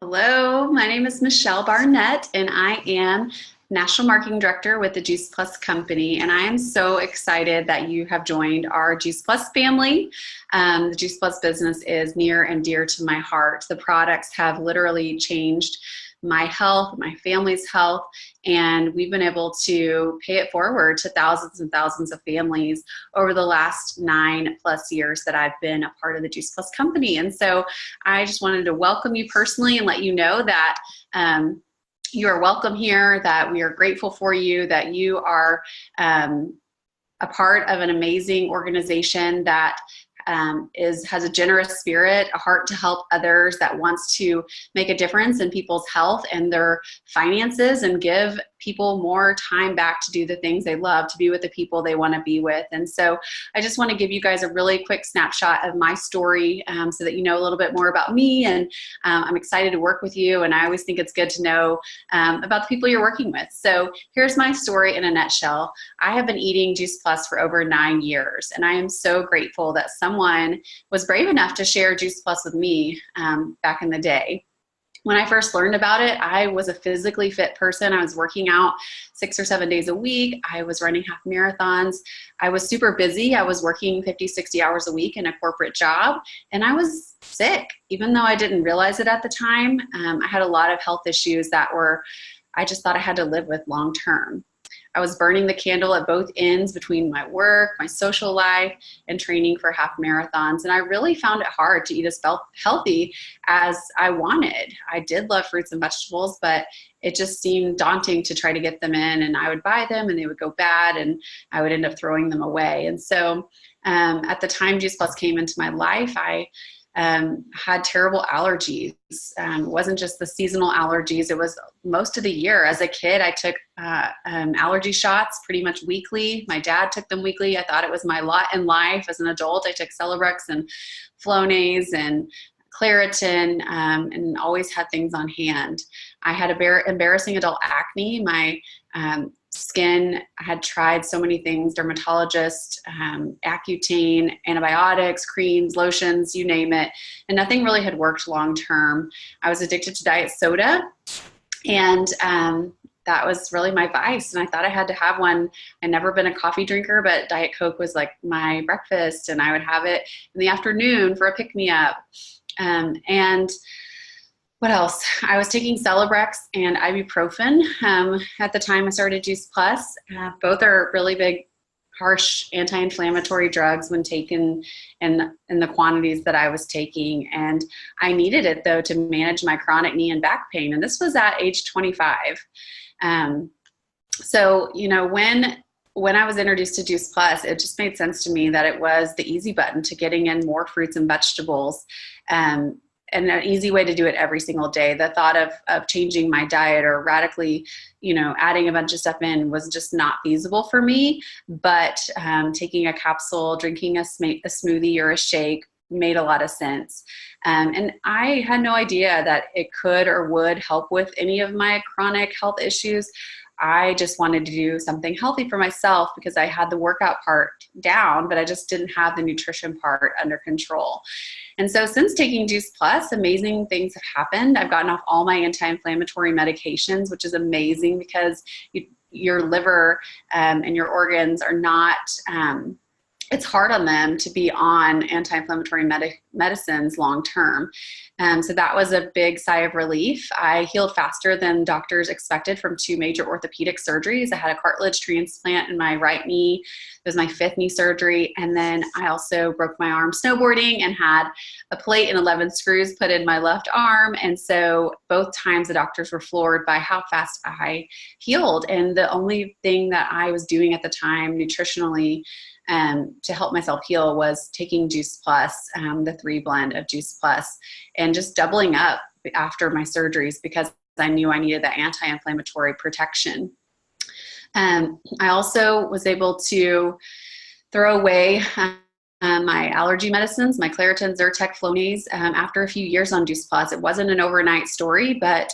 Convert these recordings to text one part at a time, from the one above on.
Hello, my name is Michelle Barnett, and I am National Marketing Director with the Juice Plus Company. And I am so excited that you have joined our Juice Plus family. The Juice Plus business is near and dear to my heart. The products have literally changed my health, my family's health, and we've been able to pay it forward to thousands and thousands of families over the last 9+ years that I've been a part of the Juice Plus company. And so I just wanted to welcome you personally and let you know that you are welcome here, that we are grateful for you, that you are a part of an amazing organization that has a generous spirit, a heart to help others, that wants to make a difference in people's health and their finances and give people more time back to do the things they love, to be with the people they want to be with. And so I just want to give you guys a really quick snapshot of my story so that you know a little bit more about me. And I'm excited to work with you. And I always think it's good to know about the people you're working with. So here's my story in a nutshell. I have been eating Juice Plus for over 9 years. And I am so grateful that someone was brave enough to share Juice Plus with me back in the day. When I first learned about it, I was a physically fit person. I was working out 6 or 7 days a week. I was running half marathons. I was super busy. I was working 50, 60 hours a week in a corporate job, and I was sick, even though I didn't realize it at the time. I had a lot of health issues that I just thought I had to live with long term. I was burning the candle at both ends between my work, my social life, and training for half marathons. And I really found it hard to eat as healthy as I wanted. I did love fruits and vegetables, but it just seemed daunting to try to get them in. And I would buy them and they would go bad and I would end up throwing them away. And so at the time Juice Plus came into my life, I had terrible allergies. It wasn't just the seasonal allergies. It was most of the year. As a kid, I took allergy shots pretty much weekly. My dad took them weekly. I thought it was my lot in life. As an adult, I took Celebrex and Flonase and Claritin and always had things on hand. I had embarrassing adult acne. My skin had tried so many things, dermatologist, Accutane, antibiotics, creams, lotions, you name it, and nothing really had worked long term. I was addicted to diet soda, and that was really my vice, and I thought I had to have one. I'd never been a coffee drinker, but Diet Coke was like my breakfast, and I would have it in the afternoon for a pick-me-up. And what else? I was taking Celebrex and ibuprofen. At the time I started Juice Plus. Both are really big, harsh anti-inflammatory drugs when taken in the quantities that I was taking. And I needed it, though, to manage my chronic knee and back pain. And this was at age 25. So, you know, when I was introduced to Juice Plus, it just made sense to me that it was the easy button to getting in more fruits and vegetables. And an easy way to do it every single day. The thought of changing my diet or radically, adding a bunch of stuff in was just not feasible for me. But taking a capsule, drinking a smoothie or a shake made a lot of sense. And I had no idea that it could or would help with any of my chronic health issues. I just wanted to do something healthy for myself because I had the workout part down, but I just didn't have the nutrition part under control. And so since taking Juice Plus, amazing things have happened. I've gotten off all my anti-inflammatory medications, which is amazing because your liver and your organs are not, it's hard on them to be on anti-inflammatory medicines long term. So that was a big sigh of relief. I healed faster than doctors expected from 2 major orthopedic surgeries. I had a cartilage transplant in my right knee. It was my 5th knee surgery. And then I also broke my arm snowboarding and had a plate and 11 screws put in my left arm. And so both times the doctors were floored by how fast I healed. And the only thing that I was doing at the time nutritionally to help myself heal was taking Juice Plus, the 3 blend of Juice Plus, and just doubling up after my surgeries because I knew I needed that anti-inflammatory protection. I also was able to throw away my allergy medicines, my Claritin, Zyrtec, Flonase, after a few years on Juice Plus. It wasn't an overnight story, but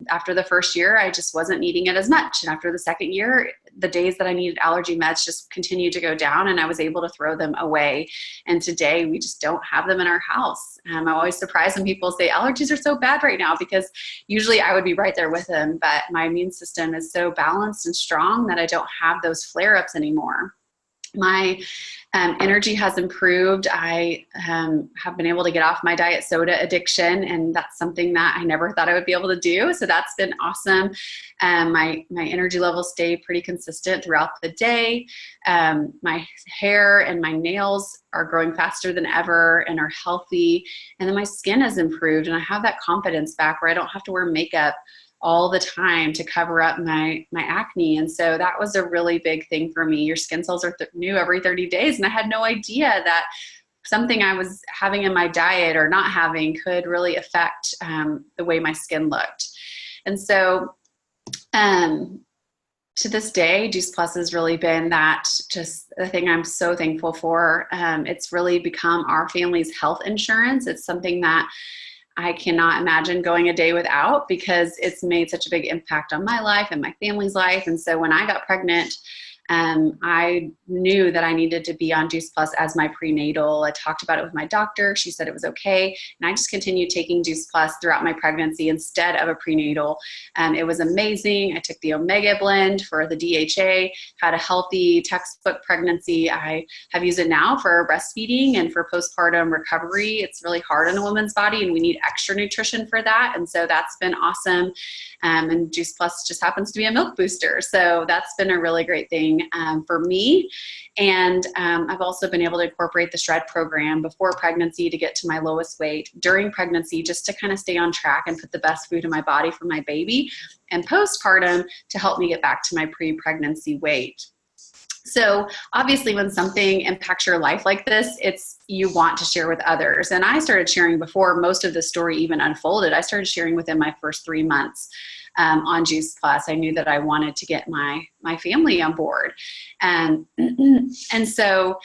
after the first year, I just wasn't needing it as much. And after the second year, the days that I needed allergy meds just continued to go down, and I was able to throw them away. And today we just don't have them in our house. I'm always surprised when people say allergies are so bad right now, because usually I would be right there with them, but my immune system is so balanced and strong that I don't have those flare-ups anymore. My energy has improved. I have been able to get off my diet soda addiction, and that's something that I never thought I would be able to do. So that's been awesome. My energy levels stay pretty consistent throughout the day. My hair and my nails are growing faster than ever and are healthy. And then my skin has improved, and I have that confidence back where I don't have to wear makeup all the time to cover up my acne. And so that was a really big thing for me. Your skin cells are new every 30 days. And I had no idea that something I was having in my diet or not having could really affect the way my skin looked. And so to this day, Juice Plus has really been that just the thing I'm so thankful for. It's really become our family's health insurance. It's something that I cannot imagine going a day without, because it's made such a big impact on my life and my family's life. And so when I got pregnant, I knew that I needed to be on Juice Plus as my prenatal. I talked about it with my doctor. She said it was okay. And I just continued taking Juice Plus throughout my pregnancy instead of a prenatal. It was amazing. I took the Omega blend for the DHA, had a healthy textbook pregnancy. I have used it now for breastfeeding and for postpartum recovery. It's really hard on a woman's body, and we need extra nutrition for that. And so that's been awesome. And Juice Plus just happens to be a milk booster. So that's been a really great thing for me. And I've also been able to incorporate the Shred program before pregnancy to get to my lowest weight, during pregnancy just to kind of stay on track and put the best food in my body for my baby, and postpartum to help me get back to my pre-pregnancy weight. So obviously when something impacts your life like this, you want to share with others. And I started sharing before most of the story even unfolded. I started sharing within my first 3 months on Juice Plus. I knew that I wanted to get my family on board. And so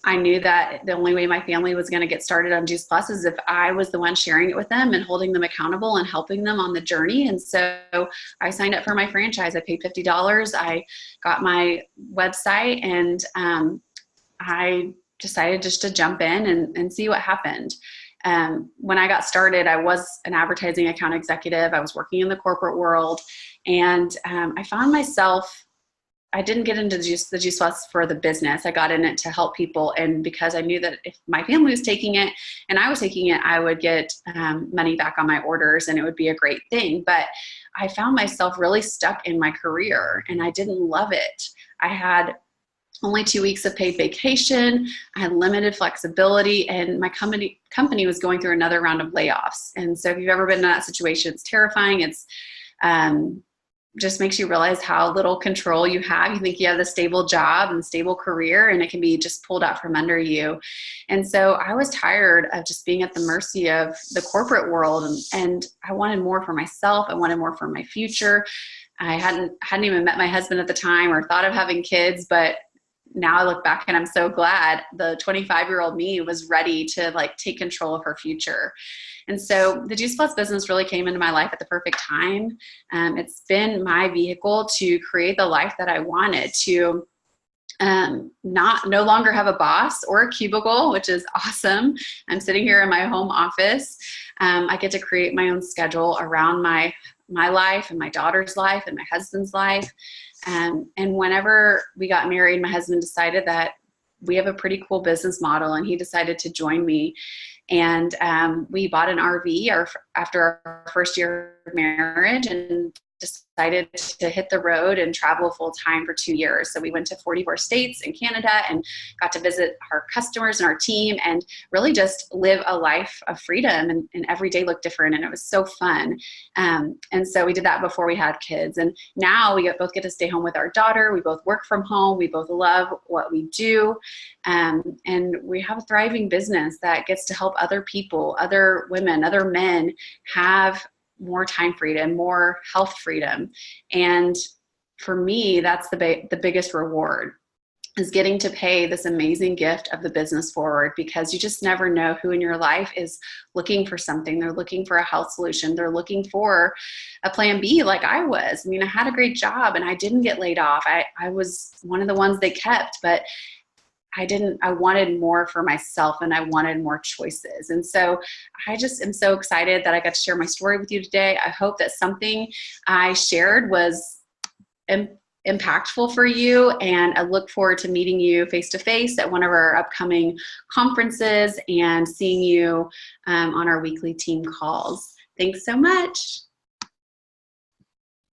I knew that the only way my family was going to get started on Juice Plus is if I was the one sharing it with them and holding them accountable and helping them on the journey. And so I signed up for my franchise. I paid $50. I got my website, and I decided just to jump in and see what happened. When I got started, I was an advertising account executive. I was working in the corporate world, and I found myself, I didn't get into the Juice Plus for the business. I got in it to help people. And because I knew that if my family was taking it and I was taking it, I would get money back on my orders, and it would be a great thing. But I found myself really stuck in my career, and I didn't love it. I had only 2 weeks of paid vacation. I had limited flexibility, and my company was going through another round of layoffs. And so if you've ever been in that situation, it's terrifying. It's just makes you realize how little control you have. You think you have a stable job and stable career, and it can be just pulled out from under you. And so I was tired of just being at the mercy of the corporate world, and I wanted more for myself. I wanted more for my future. I hadn't even met my husband at the time or thought of having kids, but now I look back and I'm so glad the 25-year-old me was ready to take control of her future. And so the Juice Plus business really came into my life at the perfect time. It's been my vehicle to create the life that I wanted, to no longer have a boss or a cubicle, which is awesome. I'm sitting here in my home office. I get to create my own schedule around my life and my daughter's life and my husband's life. And whenever we got married, my husband decided that we have a pretty cool business model, and he decided to join me. And we bought an RV after our first year of marriage, and decided to hit the road and travel full time for 2 years. So we went to 44 states in Canada and got to visit our customers and our team, and really just live a life of freedom, and every day looked different, and it was so fun. And so we did that before we had kids. And now we both get to stay home with our daughter. We both work from home. We both love what we do. And we have a thriving business that gets to help other people, other women, other men have more time freedom, more health freedom. And for me, that's the biggest reward. is getting to pay this amazing gift of the business forward, because you just never know who in your life is looking for something. They're looking for a health solution. They're looking for a plan B like I was. I mean, I had a great job and I didn't get laid off. I was one of the ones they kept, but I wanted more for myself and I wanted more choices. And so I just am so excited that I got to share my story with you today. I hope that something I shared was impactful for you, and I look forward to meeting you face to face at one of our upcoming conferences and seeing you on our weekly team calls. Thanks so much.